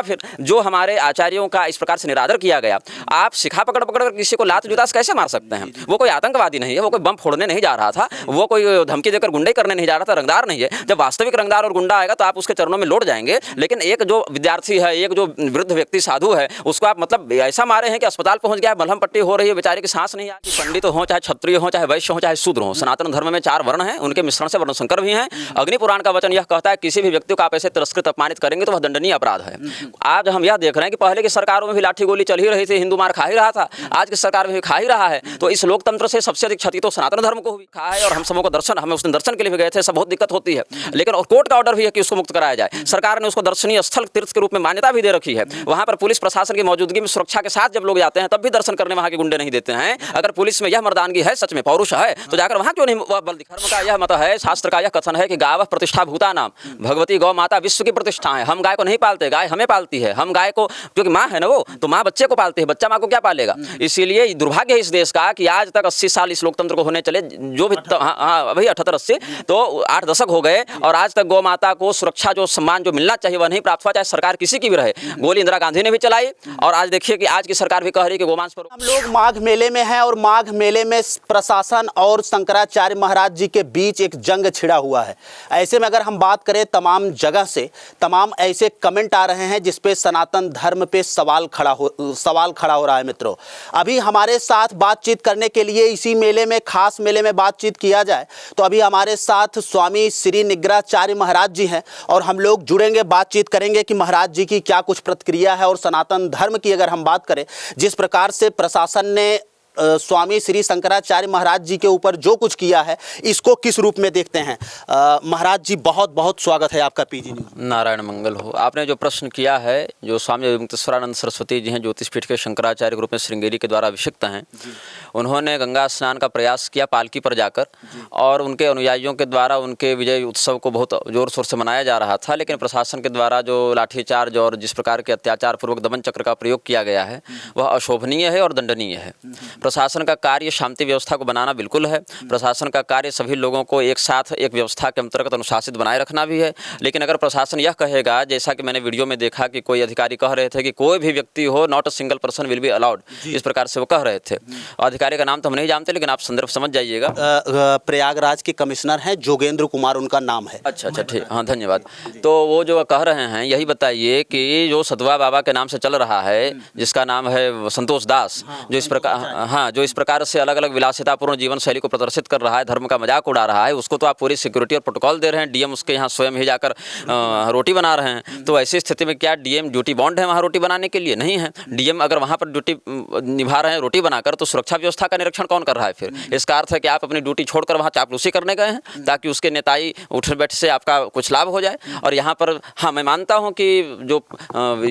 फिर जो हमारे आचार्यों का इस प्रकार से निरादर किया गया, आप शिखा पकड़ पकड़ कर किसी को लात जूता से कैसे मार सकते हैं? वो कोई आतंकवादी नहीं है, वो कोई बम फोड़ने नहीं जा रहा था, वो कोई धमकी देकर गुंडे करने नहीं जा रहा था, रंगदार नहीं है। जब वास्तविक रंगदार और गुंडा आएगा तो आप उसके चरणों में लौट जाएंगे। लेकिन एक जो विद्यार्थी है, एक जो वृद्ध व्यक्ति साधु है, उसको आप मतलब ऐसा मारे हैं कि अस्पताल पहुंच गया, मलहम पट्टी हो रही है, बेचारे की सांस नहीं आती। पंडित हो, चाहे क्षत्रिय हो, चाहे वैश्य हो, चाहे शूद्र हो, सनातन धर्म में 4 वर्ण हैं, उनके मिश्रण से वर्ण संकर भी हैं। अग्नि पुराण का वचन यह कहता है किसी भी व्यक्ति को आप ऐसे तिरस्कृत अपमानित करेंगे तो वह दंडनीय अपराध है। आज हम यह देख रहे हैं कि पहले की सरकारों में भी लाठी गोली चल ही रही थी, हिंदू मार खा ही रहा था, आज की सरकार में भी खा ही रहा है। तो इस लोकतंत्र से सबसे अधिक क्षति तो सनातन धर्म को भी खा है। और हम सबों को दर्शन, हमें उस दिन दर्शन के लिए भी गए थे, सब बहुत दिक्कत होती है, लेकिन और कोर्ट का ऑर्डर भी है कि उसको मुक्त कराया जाए। सरकार ने उसको दर्शनीय स्थल तीर्थ के रूप में मान्यता भी दे रखी है। वहां पर पुलिस प्रशासन की मौजूदगी में सुरक्षा के साथ जब लोग जाते हैं तब भी दर्शन करने वहां के गुंडे नहीं देते हैं। अगर पुलिस में यह मर्दानगी है, सच में पौरुष है, तो जाकर वहां क्यों नहीं बल दिखा? धर्म का यह मत है, शास्त्र का यह कथन है कि गावः प्रतिष्ठा भूतानां, भगवती गौ माता विश्व की प्रतिष्ठा है। हम गाय को नहीं पालते, गाय हमें पालती है। हम गाय को, क्योंकि माँ है ना वो, तो माँ बच्चे को पालती है, बच्चा माँ को क्या पालेगा? इसीलिए दुर्भाग्य है इस देश का कि आज तक 80 साल इस लोकतंत्र को होने चले, जो भी भाई 78-80 तो 8 दशक हो गए और आज तक गौ माता को सुरक्षा, जो सम्मान जो मिलना चाहिए वह नहीं प्राप्त हुआ, चाहे सरकार किसी की भी रहे। गोली इंदिरा गांधी ने भी चलाई और आज देखिए कि आज की सरकार भी कह रही है कि गोमांस पर। हम लोग माघ मेले में हैं और माघ मेले में प्रशासन और शंकराचार्य महाराज जी के बीच एक जंग छिड़ा हुआ है। ऐसे में अगर हम बात करें, तमाम जगह से तमाम ऐसे कमेंट आ रहे हैं जिसपे सनातन धर्म पे सवाल खड़ा हो रहा है। मित्रों, अभी हमारे साथ बातचीत करने के लिए इसी मेले में, खास मेले में बातचीत किया जाए तो अभी हमारे साथ स्वामी श्री निग्राचार्य महाराज जी हैं और हम लोग जुड़ेंगे, बातचीत करेंगे कि महाराज जी की क्या कुछ प्रतिक्रिया है। और सनातन धर्म की अगर हम बात करें, जिस प्रकार से प्रशासन ने स्वामी श्री शंकराचार्य महाराज जी के ऊपर जो कुछ किया है, इसको किस रूप में देखते हैं? महाराज जी, बहुत बहुत स्वागत है आपका पीजी न्यूज़। नारायण मंगल हो। आपने जो प्रश्न किया है, जो स्वामी मुक्तेश्वरानंद सरस्वती जी हैं, ज्योतिष पीठ के शंकराचार्य के रूप में श्रृंगेरी के द्वारा अभिषिक्त हैं, उन्होंने गंगा स्नान का प्रयास किया पालकी पर जाकर, और उनके अनुयायियों के द्वारा उनके विजय उत्सव को बहुत जोर शोर से मनाया जा रहा था। लेकिन प्रशासन के द्वारा जो लाठीचार्ज और जिस प्रकार के अत्याचार पूर्वक दमन चक्र का प्रयोग किया गया है, वह अशोभनीय है और दंडनीय है। प्रशासन का कार्य शांति व्यवस्था को बनाना बिल्कुल है। प्रशासन का कार्य सभी लोगों को एक साथ एक व्यवस्था के अंतर्गत अनुशासित बनाए रखना भी है। लेकिन अगर प्रशासन यह कहेगा, जैसा कि मैंने वीडियो में देखा कि कोई अधिकारी कह रहे थे कि कोई भी व्यक्ति हो, not a single person will be allowed, इस प्रकार से वो कह रहे थे। अधिकारी का नाम तो हम नहीं जानते, लेकिन आप संदर्भ समझ जाइएगा। प्रयागराज के कमिश्नर हैं जोगेंद्र कुमार, उनका नाम है। अच्छा, ठीक, हाँ, धन्यवाद। तो वो जो कह रहे हैं, यही बताइए कि जो सतवा बाबा के नाम से चल रहा है, जिसका नाम है संतोष दास, जो इस प्रकार जो इस प्रकार से अलग अलग विलासितापूर्ण जीवन शैली को प्रदर्शित कर रहा है, धर्म का मजाक उड़ा रहा है, उसको तो आप पूरी सिक्योरिटी और प्रोटोकॉल दे रहे हैं। डीएम उसके यहाँ स्वयं ही जाकर रोटी बना रहे हैं। तो ऐसी स्थिति में क्या डीएम ड्यूटी बॉन्ड है वहाँ रोटी बनाने के लिए? नहीं है। डीएम अगर वहाँ पर ड्यूटी निभा रहे हैं रोटी बनाकर, तो सुरक्षा व्यवस्था का निरीक्षण कौन कर रहा है फिर? इसका अर्थ है कि आप अपनी ड्यूटी छोड़कर वहाँ चापलूसी करने गए हैं ताकि उसके नेताई उठ बैठ से आपका कुछ लाभ हो जाए। और यहाँ पर हाँ, मैं मानता हूँ कि जो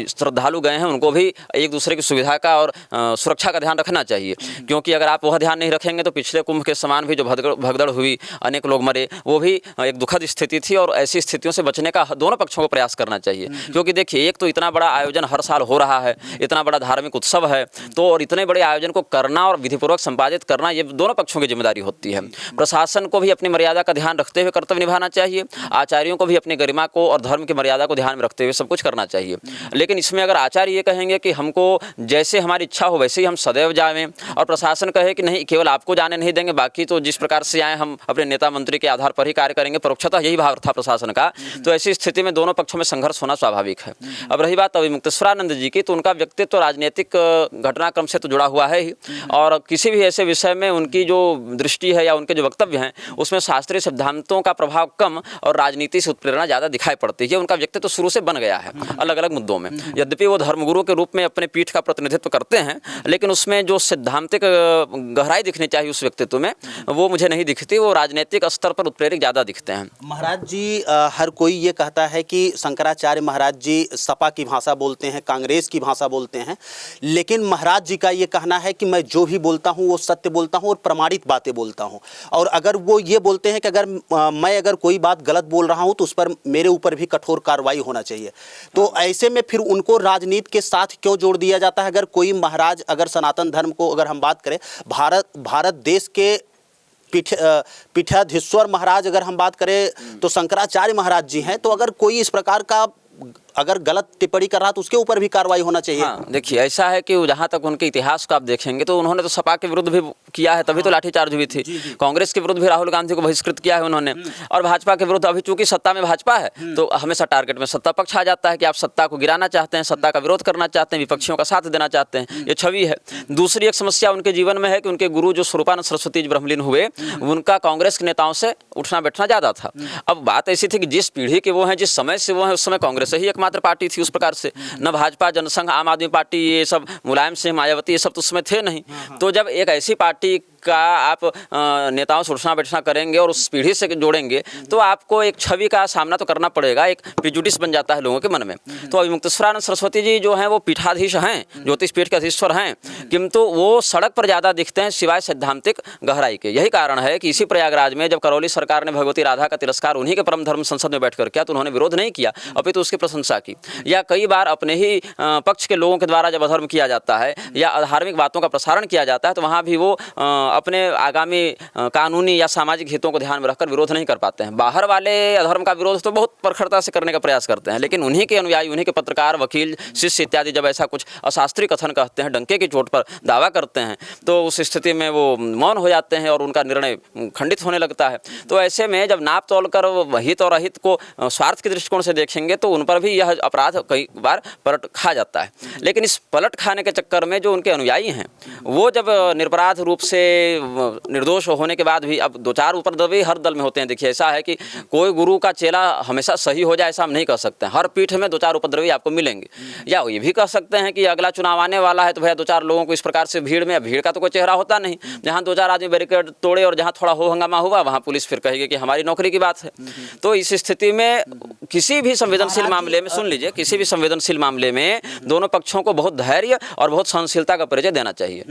श्रद्धालु गए हैं उनको भी एक दूसरे की सुविधा का और सुरक्षा का ध्यान रखना चाहिए, क्योंकि अगर आप वह ध्यान नहीं रखेंगे तो पिछले कुंभ के समान भी जो भगदड़ हुई, अनेक लोग मरे, वो भी एक दुखद स्थिति थी। और ऐसी स्थितियों से बचने का दोनों पक्षों को प्रयास करना चाहिए। क्योंकि देखिए, एक तो इतना बड़ा आयोजन हर साल हो रहा है, इतना बड़ा धार्मिक उत्सव है, तो और इतने बड़े आयोजन को करना और विधिपूर्वक संपादित करना, ये दोनों पक्षों की जिम्मेदारी होती है। प्रशासन को भी अपनी मर्यादा का ध्यान रखते हुए कर्तव्य निभाना चाहिए, आचार्यों को भी अपनी गरिमा को और धर्म की मर्यादा को ध्यान में रखते हुए सब कुछ करना चाहिए। लेकिन इसमें अगर आचार्य ये कहेंगे कि हमको जैसे हमारी इच्छा हो वैसे ही हम सदैव जाएं, और प्रशासन कहे कि नहीं, केवल आपको जाने नहीं देंगे, बाकी तो जिस प्रकार से आए हम अपने नेता मंत्री के आधार पर ही कार्य करेंगे, परोक्षतः यही भाव था प्रशासन का, तो ऐसी स्थिति में दोनों पक्षों में संघर्ष होना स्वाभाविक है। अब रही बात अभी मुक्तेश्वरानंद जी की, तो उनका व्यक्तित्व राजनीतिक घटनाक्रम से तो जुड़ा हुआ है ही, और किसी भी ऐसे विषय में उनकी जो दृष्टि है या उनके जो वक्तव्य हैं, उसमें शास्त्रीय सिद्धांतों का प्रभाव कम और राजनीति से उत्प्रेरणा ज़्यादा दिखाई पड़ती है। उनका व्यक्तित्व शुरू से बन गया है अलग अलग मुद्दों में। यद्यपि वो धर्मगुरु के रूप में अपने पीठ का प्रतिनिधित्व करते हैं, लेकिन उसमें जो सिद्धांतिक गहराई दिखनी चाहिए उस व्यक्तित्व में, वो मुझे नहीं दिखती। वो राजनीतिक स्तर पर उत्प्रेरक ज़्यादा दिखते हैं। महाराज जी, हर कोई ये कहता है कि शंकराचार्य महाराज जी सपा की भाषा बोलते हैं, कांग्रेस की भाषा बोलते हैं, लेकिन महाराज जी का ये कहना है कि मैं जो भी बोलता हूँ वो सत्य बोलता हूँ और प्रमाणित बातें बोलता हूँ। और अगर वो ये बोलते हैं कि मैं कोई बात गलत बोल रहा हूँ तो उस पर मेरे ऊपर भी कठोर कार्रवाई होना चाहिए। तो ऐसे में फिर उनको राजनीति के साथ क्यों जोड़ दिया जाता है? अगर कोई महाराज, अगर सनातन धर्म को अगर हम बात करें, भारत देश के पीठाधीश्वर महाराज अगर हम बात करें तो शंकराचार्य महाराज जी हैं। तो अगर कोई इस प्रकार का अगर गलत टिप्पणी कर रहा तो उसके ऊपर भी कार्रवाई होना चाहिए। हाँ, देखिए ऐसा है कि जहाँ तक उनके इतिहास को आप देखेंगे तो उन्होंने तो सपा के विरुद्ध भी किया है, तभी तो लाठीचार्ज हुई थी। कांग्रेस के विरुद्ध भी राहुल गांधी को बहिष्कृत किया है उन्होंने, और भाजपा के विरुद्ध अभी चूंकि सत्ता में भाजपा है तो हमेशा टारगेट में सत्ता पक्ष आ जाता है कि आप सत्ता को गिराना चाहते हैं, सत्ता का विरोध करना चाहते हैं, विपक्षियों का साथ देना चाहते हैं, ये छवि है। दूसरी एक समस्या उनके जीवन में है कि उनके गुरु जो स्वरूपानंद सरस्वती जी ब्रह्मलीन हुए, उनका कांग्रेस के नेताओं से उठना बैठना ज़्यादा था। अब बात ऐसी थी कि जिस पीढ़ी के वो हैं, जिस समय से वो हैं, उस समय कांग्रेस ही एकमात्र पार्टी थी उस प्रकार से, न भाजपा, जनसंघ, आम आदमी पार्टी, ये सब मुलायम सिंह, मायावती, ये सब तो उस समय थे नहीं। तो जब एक ऐसी पार्टी का आप नेताओं से उठना बैठना करेंगे और उस पीढ़ी से जोड़ेंगे तो आपको एक छवि का सामना तो करना पड़ेगा, एक प्रिजुडिस बन जाता है लोगों के मन में। तो अभिमुक्तेश्वरानंद सरस्वती जी जो हैं वो पीठाधीश हैं, ज्योतिष पीठ के अधीश्वर हैं, किंतु वो सड़क पर ज़्यादा दिखते हैं सिवाय सैद्धांतिक गहराई के। यही कारण है कि इसी प्रयागराज में जब करौली सरकार ने भगवती राधा का तिरस्कार उन्हीं के परम धर्म संसद में बैठकर किया तो उन्होंने विरोध नहीं किया, अपितु उसकी प्रशंसा की। या कई बार अपने ही पक्ष के लोगों के द्वारा जब अधर्म किया जाता है या अधार्मिक बातों का प्रसारण किया जाता है तो वहाँ भी वो अपने आगामी कानूनी या सामाजिक हितों को ध्यान में रखकर विरोध नहीं कर पाते हैं। बाहर वाले अधर्म का विरोध तो बहुत प्रखरता से करने का प्रयास करते हैं, लेकिन उन्हीं के अनुयायी, उन्हीं के पत्रकार, वकील, शिष्य इत्यादि जब ऐसा कुछ अशास्त्रीय कथन कहते हैं, डंके की चोट पर दावा करते हैं, तो उस स्थिति में वो मौन हो जाते हैं और उनका निर्णय खंडित होने लगता है। तो ऐसे में जब नाप तोल कर हित और अहित को स्वार्थ के दृष्टिकोण से देखेंगे तो उन पर भी यह अपराध कई बार पलट खा जाता है। लेकिन इस पलट खाने के चक्कर में जो उनके अनुयायी हैं वो जब निरपराध रूप से निर्दोष होने के बाद भी, अब दो चार ऊपर दबे हर दल में होते हैं। देखिए ऐसा है कि कोई गुरु का चेला हमेशा सही हो जाए ऐसा हम नहीं कह सकते हैं, हर पीठ में दो चार उपद्रवी आपको मिलेंगे। या ये भी कह सकते हैं कि अगला चुनाव आने वाला है तो भैया दो चार लोगों को इस प्रकार से भीड़ का तो कोई चेहरा होता नहीं, जहाँ दो चार आदमी बैरिकेड तोड़े और जहाँ थोड़ा हो हंगामा हुआ वहाँ पुलिस फिर कहेगी कि हमारी नौकरी की बात है। तो इस स्थिति में किसी भी संवेदनशील मामले में, सुन लीजिए, किसी भी संवेदनशील मामले में दोनों पक्षों को बहुत धैर्य और बहुत सहनशीलता का परिचय देना चाहिए।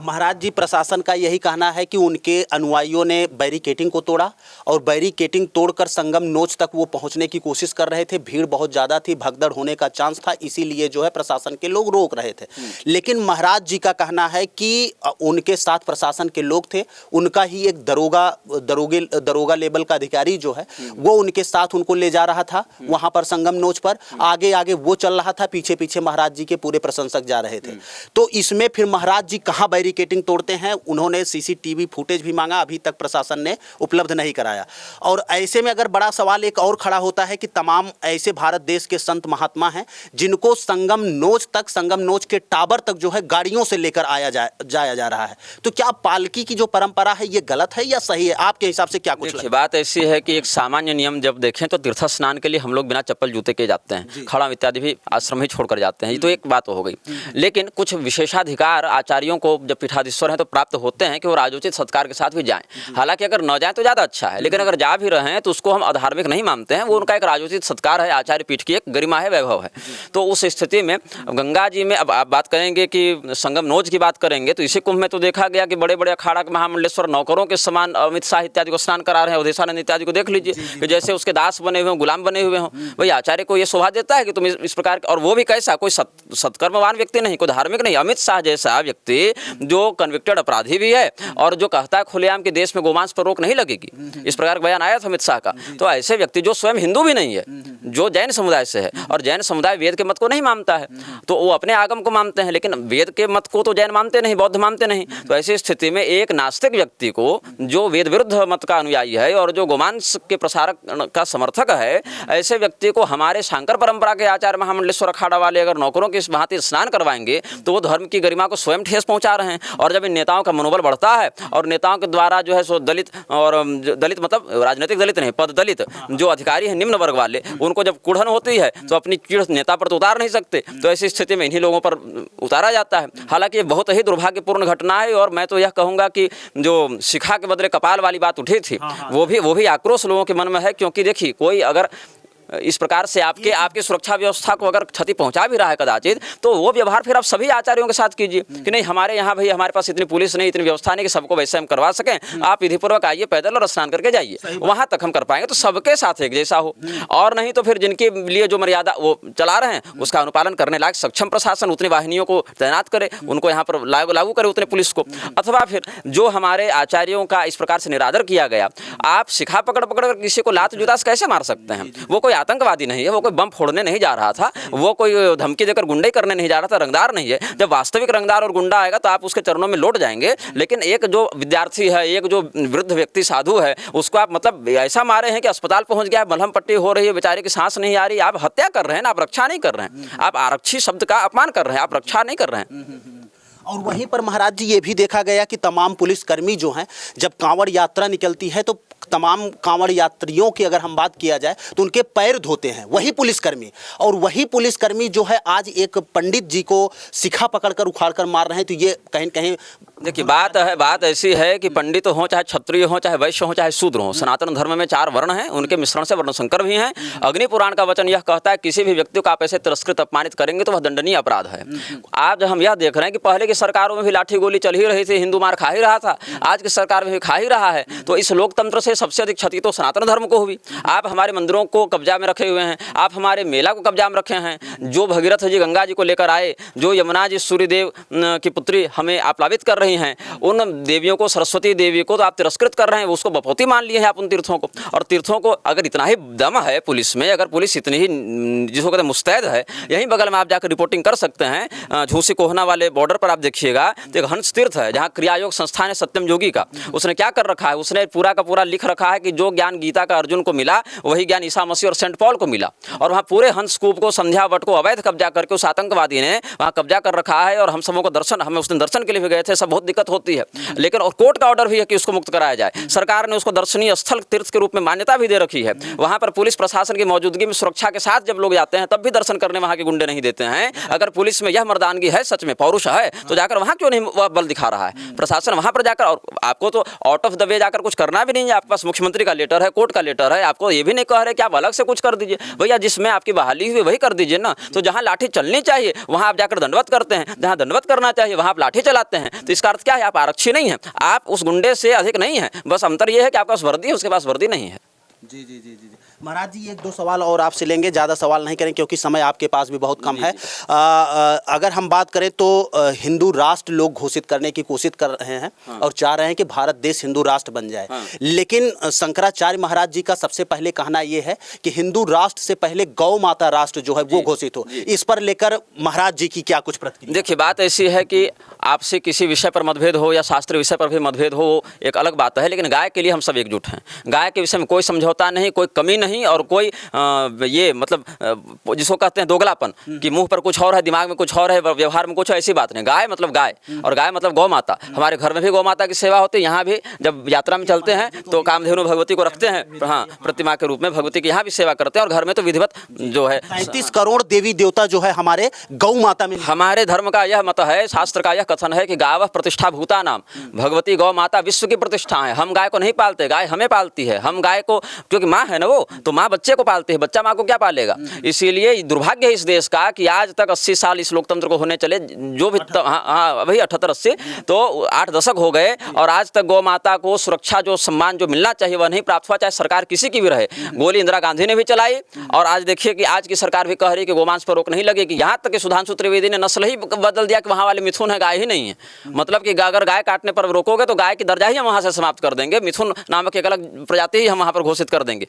महाराज जी, प्रशासन का यही कहना है कि उनके अनुयायियों ने बैरिकेटिंग को तोड़ा और बैरिकेटिंग तोड़कर संगम नोच तक वो पहुंचने की कोशिश कर रहे थे। भीड़ बहुत ज़्यादा थी, भगदड़ होने का चांस था, इसीलिए जो है प्रशासन के लोग रोक रहे थे। लेकिन महाराज जी का कहना है कि उनके साथ प्रशासन के लोग थे, उनका ही एक दरोगा लेवल का अधिकारी जो है वो उनके साथ उनको ले जा रहा था वहाँ पर संगम नोच पर, आगे आगे वो चल रहा था, पीछे पीछे महाराज जी के पूरे प्रशंसक जा रहे थे। तो इसमें फिर महाराज जी कहाँ बैरिकेटिंग तोड़ते हैं, उन्होंने सीसीटीवी फुटेज भी मांगा, अभी तक प्रशासन ने उपलब्ध नहीं कराया। और ऐसे में अगर बड़ा सवाल एक और खड़ा होता है कि तमाम ऐसे भारत देश के संत महात्मा हैं जिनको संगम नोच के टावर तक जो है गाड़ियों से लेकर जाया जा रहा है, तो क्या पालकी की जो परंपरा है ये गलत है या सही है? आपके हिसाब से क्या कुछ लगता है? बात ऐसी है कि एक सामान्य नियम जब देखें तो तीर्थ स्नान के लिए हम लोग बिना चप्पल जूते के जाते हैं, खड़ाम इत्यादि भी आश्रम ही छोड़कर जाते हैं, ये तो एक बात हो गई। लेकिन कुछ विशेषाधिकार आचार्यों को जब पीठाधीश्वर हैं तो प्राप्त होते हैं कि वो राजोचित सत्कार के साथ भी जाएं। हालांकि अगर न जाएं तो ज़्यादा अच्छा है, लेकिन अगर जा भी रहे हैं तो उसको हम अधार्मिक नहीं मानते हैं, वो उनका एक राजोचित सत्कार है, आचार्य पीठ की एक गरिमा है, वैभव है। तो उस स्थिति में गंगा जी में अब आप बात करेंगे कि संगम नोच की बात करेंगे तो इसी कुंभ में तो देखा गया कि बड़े बड़े अखाड़ा के महामंडलेश्वर नौकरों के समान अमित शाह इत्यादि को स्नान करा रहे हैं, अवधेशानंद इत्यादि को देख लीजिए कि जैसे उसके दास बने हुए हों, गुलाम बने हुए हों। भाई आचार्य को ये शोभा देता है कि तुम इस प्रकार, और वो भी कैसा, कोई सत्कर्मवान व्यक्ति नहीं, कोई धार्मिक नहीं, अमित शाह जैसा व्यक्ति जो कन्विक्टेड अपराधी भी है और जो कहता है खुलेआम कि देश में गोमांस पर रोक नहीं लगेगी, इस प्रकार का बयान आया था अमित शाह का। तो ऐसे व्यक्ति जो स्वयं हिंदू भी नहीं है, जो जैन समुदाय से है, और जैन समुदाय वेद के मत को नहीं मानता है, तो वो अपने आगम को मानते हैं, लेकिन वेद के मत को तो जैन मानते नहीं, बौद्ध मानते नहीं। तो ऐसी स्थिति में एक नास्तिक व्यक्ति को जो वेद विरुद्ध मत का अनुयायी है और जो गोमांस के प्रसारक का समर्थक है, ऐसे व्यक्ति को हमारे शांकर परंपरा के आचार्य महामंडलेश्वर अखाड़ा वाले अगर नौकरों की इस भांति स्नान करवाएंगे तो वो धर्म की गरिमा को स्वयं ठेस पहुंचा रहे हैं। और जब इन नेताओं का मनोबल बढ़ता है और नेताओं के द्वारा जो है सो दलित, और दलित मतलब राजनीतिक दलित नहीं, पद दलित जो अधिकारी हैं निम्न वर्ग वाले, उनको जब कुढ़न होती है तो अपनी कीड़ नेता पर तो उतार नहीं सकते, तो ऐसी स्थिति में इन्हीं लोगों पर उतारा जाता है। हालांकि ये बहुत ही दुर्भाग्यपूर्ण घटना है और मैं तो यह कहूँगा कि जो शिखा के बदले कपाल वाली बात उठी थी वो भी आक्रोश लोगों के मन में है। क्योंकि देखिए, कोई अगर इस प्रकार से आपकी सुरक्षा व्यवस्था को अगर क्षति पहुंचा भी रहा है कदाचित, तो वो व्यवहार फिर आप सभी आचार्यों के साथ कीजिए कि नहीं, हमारे यहाँ भाई हमारे पास इतनी पुलिस नहीं, इतनी व्यवस्था नहीं कि सबको वैसे हम करवा सकें, आप विधिपूर्वक आइए, पैदल और स्नान करके जाइए, वहाँ तक हम कर पाएंगे। तो सबके साथ एक जैसा हो, और नहीं तो फिर जिनके लिए जो मर्यादा वो चला रहे हैं उसका अनुपालन करने लायक सक्षम प्रशासन उतनी वाहिनियों को तैनात करे, उनको यहाँ पर लागू करे उतने पुलिस को। अथवा फिर जो हमारे आचार्यों का इस प्रकार से निरादर किया गया, आप शिखा पकड़ किसी को लात जूता से कैसे मार सकते हैं? वो कोई आतंकवादी नहीं है, वो कोई बम फोड़ने नहीं जा रहा था, वो कोई धमकी देकर गुंडे करने नहीं जा रहा था, रंगदार नहीं है। जब वास्तविक रंगदार और गुंडा आएगा तो आप उसके चरणों में लौट जाएंगे। लेकिन एक जो विद्यार्थी है, एक जो वृद्ध व्यक्ति साधु है, उसको आप मतलब ऐसा मारे हैं कि अस्पताल पहुंच गया, मलहम पट्टी हो रही है, बेचारे की सांस नहीं आ रही। आप हत्या कर रहे हैं ना, आप रक्षा नहीं कर रहे हैं। आप आरक्षी शब्द का अपमान कर रहे हैं, आप रक्षा नहीं कर रहे हैं। और वहीं पर महाराज जी ये भी देखा गया कि तमाम पुलिसकर्मी जो हैं, जब कांवड़ यात्रा निकलती है तो तमाम कांवड़ यात्रियों की अगर हम बात किया जाए तो उनके पैर धोते हैं वही पुलिसकर्मी। और वही पुलिसकर्मी जो है आज एक पंडित जी को शिखा पकड़कर उखाड़कर मार रहे हैं। तो ये कहीं कहीं देखिए बात ऐसी है कि पंडित हो, चाहे क्षत्रिय हो, चाहे वैश्य हो, चाहे शूद्र हो, सनातन धर्म में 4 वर्ण हैं, उनके मिश्रण से वर्ण संकर भी हैं। अग्नि पुराण का वचन यह कहता है किसी भी व्यक्ति को आप ऐसे तिरस्कृत अपमानित करेंगे तो वह दंडनीय अपराध है। आज हम यह देख रहे हैं कि पहले की सरकारों में भी लाठी गोली चल ही रही थी, हिंदू मार खा ही रहा था, आज की सरकार में भी खा ही रहा है। तो इस लोकतंत्र से सबसे अधिक क्षति तो सनातन धर्म को हुई। आप हमारे मंदिरों को कब्जा में रखे हुए हैं, आप हमारे मेला को कब्जा में रखे हैं। जो भगीरथ जी गंगा जी को लेकर आए, जो यमुना जी सूर्यदेव की पुत्री हमें आप्लावित कर रही हैं, उन देवियों को, सरस्वती देवी को तो आप तिरस्कृत कर रहे हैं, उसको बपौती मान लिए हैं आप उन तीर्थों को। और तीर्थों को अगर इतना ही दम है पुलिस में, अगर पुलिस इतनी ही जिसको कहते हैं मुस्तैद है, यहीं बगल में आप जाकर रिपोर्टिंग कर सकते हैं। झूसी कोहना वाले बॉर्डर पर आप देखिएगा तो एक हंस तीर्थ है जहाँ क्रियायोग संस्थान है सत्यम योगी का। उसने क्या कर रखा है, उसने पूरा का पूरा लिख रखा है कि जो ज्ञान गीता का अर्जुन को मिला वही ज्ञान ईसा मसीह और सेंट पॉल को मिला। और वहाँ पूरे हंस कूप को, संध्या वट को अवैध कब्जा करके उस आतंकवादी ने वहाँ कब्जा कर रखा है। और हम सबों को दर्शन, हमें उस दिन दर्शन के लिए भी गए थे, सब बहुत दिक्कत होती है। लेकिन और कोर्ट का ऑर्डर भी है कि उसको मुक्त कराया जाए। सरकार ने उसको दर्शनीय स्थल तीर्थ के रूप में मान्यता भी दे रखी है। वहाँ पर पुलिस प्रशासन की मौजूदगी में सुरक्षा के साथ जब लोग जाते हैं तब भी दर्शन करने वहाँ के गुंडे नहीं देते हैं। अगर पुलिस में यह मर्दानगी है, सच में पौरुष है, तो जाकर वहाँ क्यों नहीं वह बल दिखा रहा है प्रशासन वहाँ पर जाकर। और आपको तो आउट ऑफ द वे जाकर कुछ करना भी नहीं है, आपके पास मुख्यमंत्री का लेटर है, कोर्ट का लेटर है, आपको ये भी नहीं कह रहे कि आप अलग से कुछ कर दीजिए। भैया जिसमें आपकी बहाली हुई वही कर दीजिए ना। तो जहाँ लाठी चलनी चाहिए वहाँ आप जाकर दंडवत करते हैं, जहाँ दंडवत करना चाहिए वहाँ आप लाठी चलाते हैं। तो इसका अर्थ क्या है, आप आरक्षी नहीं है, आप उस गुंडे से अधिक नहीं है। बस अंतर यह है कि आपके पास वर्दी है, उसके पास वर्दी नहीं है। जी जी जी जी महाराज जी, 1-2 सवाल और आपसे लेंगे, ज़्यादा सवाल नहीं करें क्योंकि समय आपके पास भी बहुत कम है। अगर हम बात करें तो हिंदू राष्ट्र लोग घोषित करने की कोशिश कर रहे हैं और चाह रहे हैं कि भारत देश हिंदू राष्ट्र बन जाए। लेकिन शंकराचार्य महाराज जी का सबसे पहले कहना यह है कि हिंदू राष्ट्र से पहले गौ माता राष्ट्र जो है वो घोषित हो। इस पर लेकर महाराज जी की क्या कुछ प्रतिक्रिया? देखिए बात ऐसी है कि आपसे किसी विषय पर मतभेद हो या शास्त्रीय विषय पर भी मतभेद हो, एक अलग बात है। लेकिन गाय के लिए हम सब एकजुट हैं। गाय के विषय में कोई समझौता नहीं, कोई कमी नहीं और कोई ये मतलब जिसको कहते हैं दोगलापन कि मुंह पर कुछ और है, दिमाग में कुछ और है, व्यवहार में कुछ, ऐसी बात नहीं। गाय मतलब गाय और गाय मतलब गौ माता। हमारे घर में भी गौ माता की सेवा होती है। यहाँ भी जब यात्रा में चलते हैं तो कामधेनु भगवती को रखते हैं, हाँ, प्रतिमा के रूप में भगवती की यहाँ भी सेवा करते हैं। और घर में तो विधिवत जो है 35 करोड़ देवी देवता जो है हमारे गौ माता में। हमारे धर्म का यह मत है, शास्त्र का यह कथन है कि गावः प्रतिष्ठा भूता नाम, भगवती गौ माता विश्व की प्रतिष्ठा है। हम गाय को नहीं पालते, गाय हमें पालती है। हम गाय को, क्योंकि माँ है ना वो, तो माँ बच्चे को पालती है, बच्चा माँ को क्या पालेगा। इसीलिए दुर्भाग्य है इस देश का कि आज तक 80 साल इस लोकतंत्र को होने चले, जो भी हाँ वही 78-80 तो 8 दशक हो गए और आज तक गौ माता को सुरक्षा, जो सम्मान जो मिलना चाहिए वह नहीं प्राप्त हुआ, चाहे सरकार किसी की भी रहे। गोली इंदिरा गांधी ने भी चलाई और आज देखिए कि आज की सरकार भी कह रही है कि गोमांस पर रोक नहीं लगेगी। यहाँ तक कि सुधांशु त्रिवेदी ने नस्ल ही बदल दिया कि वहाँ वाले मिथुन है, गाय ही नहीं है। मतलब कि अगर गाय काटने पर रोकोगे तो गाय की दर्जा ही हम वहाँ से समाप्त कर देंगे, मिथुन नामक एक अलग प्रजाति ही हम वहाँ पर घोषित कर देंगे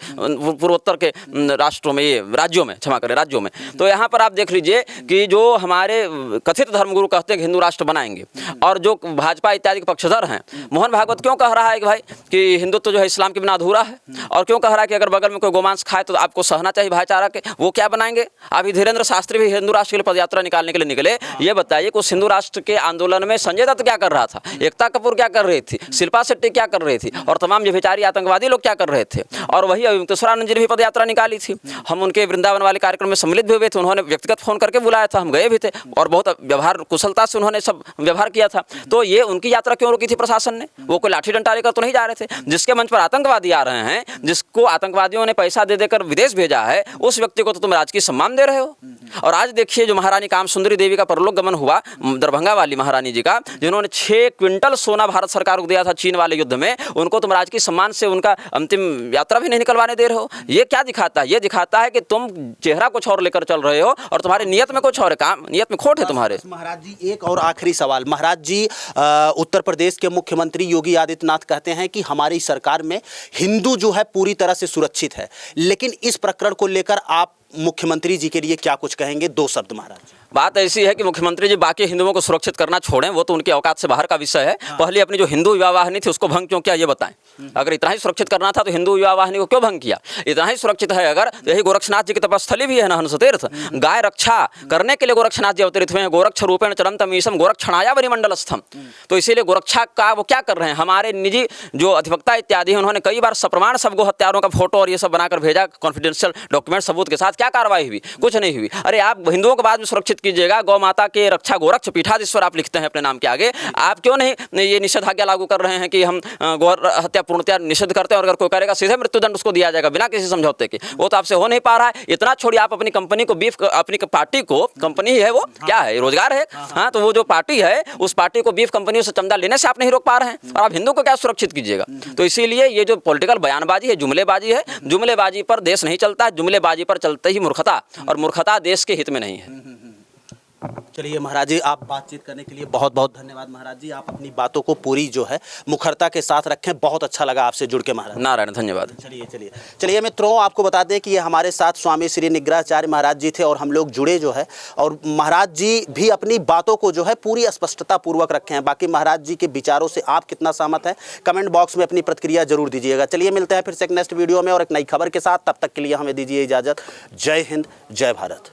पूर्वोत्तर के राष्ट्रों में, ये राज्यों में, क्षमा करें राज्यों में। तो यहाँ पर आप देख लीजिए कि जो हमारे कथित धर्मगुरु कहते हैं कि हिंदू राष्ट्र बनाएंगे और जो भाजपा इत्यादि के पक्षधर हैं, मोहन भागवत क्यों कह रहा है कि भाई कि हिंदुत्व जो है इस्लाम के बिना अधूरा है, और क्यों कह रहा है कि अगर बगल में कोई गोमांस खाए तो आपको सहना चाहिए भाईचारा के, वो क्या बनाएंगे। अभी धीरेन्द्र शास्त्री भी हिंदू राष्ट्र के लिए पदयात्रा निकालने के लिए निकले। ये बताइए कि उस हिंदू राष्ट्र के आंदोलन में संजय दत्त क्या कर रहा था, एकता कपूर क्या कर रही थी, शिल्पा शेट्टी क्या कर रही थी और तमाम जो बेचारी आतंकवादी लोग क्या कर रहे थे। और वही अविमुक्तेश्वरानंद जी ने भी पदयात्रा निकाली थी। हम उनके वृंदावन वाले कार्यक्रम में सम्मिलित भी हुए थे, उन्होंने व्यक्तिगत फोन करके बुलाया था, हम गए भी थे और बहुत व्यवहार कुशलता से उन्होंने सब व्यवहार किया था। तो ये उनकी यात्रा क्यों रोकी थी प्रशासन ने? वो कोई लाठी डंडा लेकर तो नहीं जा रहे थे। जिसके मंच पर आतंकवादी आ रहे हैं, जिसको आतंकवादियों ने पैसा दे देकर विदेश भेजा है, उस व्यक्ति को तो तुम राजकीय सम्मान दे रहे हो। और आज देखिए जो महारानी कामसुंदरी देवी का परलोक गमन हुआ, दरभंगा वाली महारानी जी का, जिन्होंने 6 क्विंटल सोना भारत सरकार को दिया था चीन वाले युद्ध में, उनको तुम राजकीय सम्मान से उनका अंतिम यात्रा भी नहीं निकलवाने दे रहे हो। ये क्या दिखाता है? ये दिखाता है कि तुम चेहरा कुछ और लेकर चल रहे हो और तुम्हारी नियत में कुछ और है, काम नियत में खोट है तुम्हारे। महाराज जी एक और आखिरी सवाल। महाराज जी उत्तर प्रदेश के मुख्यमंत्री योगी आदित्यनाथ कहते हैं कि हमारी सरकार में हिंदू जो है पूरी तरह से सुरक्षित है, लेकिन इस प्रकरण को लेकर आप मुख्यमंत्री जी के लिए क्या कुछ कहेंगे? 2 शब्द महाराज। बात ऐसी है कि मुख्यमंत्री जी बाकी हिंदुओं को सुरक्षित करना छोड़ें, वो तो उनकी औकात से बाहर का विषय है। पहले अपनी जो हिंदू विवाह वाहिनी थी उसको भंग क्यों किया ये बताएं। अगर इतना ही सुरक्षित करना था तो हिंदू विवाह वाहिनी को क्यों भंग किया? इतना ही सुरक्षित है अगर, यही गोरक्षनाथ जी की तपस्थली भी है ना हंसतीर्थ, गाय रक्षा करने के लिए गोरक्षनाथ जी अवतरित हुए हैं। गोरक्ष रूपेण चरंतमीशम गोरक्षणाया वरिमंडलस्थम। तो इसीलिए गोरक्षा का वो क्या कर रहे हैं, हमारे निजी जो अधिवक्ता इत्यादि हैं उन्होंने कई बार सप्रमाण सब गो हत्यारों का फोटो और ये सब बनाकर भेजा कॉन्फिडेंशियल डॉक्यूमेंट सबूत के साथ। क्या कार्रवाई हुई? कुछ नहीं हुई। अरे आप हिंदुओं को बाद में सुरक्षित कीजिएगा, गौ माता के रक्षा गोरक्ष पीठाधीश्वर आप लिखते हैं अपने नाम के आगे, आप क्यों नहीं ये निषेधाज्ञा लागू कर रहे हैं कि हम गौ हत्या पूर्णतया निषेध करते हैं और अगर कोई करेगा सीधे मृत्युदंड उसको दिया जाएगा बिना किसी समझौते के? वो तो आपसे हो नहीं पा रहा है। इतना छोड़िए, आप अपनी कंपनी को बीफ, अपनी पार्टी को, कंपनी है वो क्या है, रोजगार है, हाँ, तो वो जो पार्टी है उस पार्टी को बीफ कंपनियों से चंदा लेने से आप नहीं रोक पा रहे हैं और आप हिंदू को क्या सुरक्षित कीजिएगा? तो इसीलिए ये जो पॉलिटिकल बयानबाजी है, जुमलेबाजी है, जुमलेबाजी पर देश नहीं चलता है, जुमलेबाजी पर चलते ही मूर्खता, और मूर्खता देश के हित में नहीं है। चलिए महाराज जी, आप बातचीत करने के लिए बहुत बहुत धन्यवाद। महाराज जी आप अपनी बातों को पूरी जो है मुखरता के साथ रखें। बहुत अच्छा लगा आपसे जुड़ के महाराज। नारायण, धन्यवाद। चलिए मित्रों, आपको बता दें कि ये हमारे साथ स्वामी श्री निग्रहाचार्य महाराज जी थे और हम लोग जुड़े जो है, और महाराज जी भी अपनी बातों को जो है पूरी स्पष्टता पूर्वक रखे हैं। बाकी महाराज जी के विचारों से आप कितना सहमत हैं कमेंट बॉक्स में अपनी प्रतिक्रिया जरूर दीजिएगा। चलिए मिलते हैं फिर से एक नेक्स्ट वीडियो में और एक नई खबर के साथ। तब तक के लिए हमें दीजिए इजाज़त। जय हिंद, जय भारत।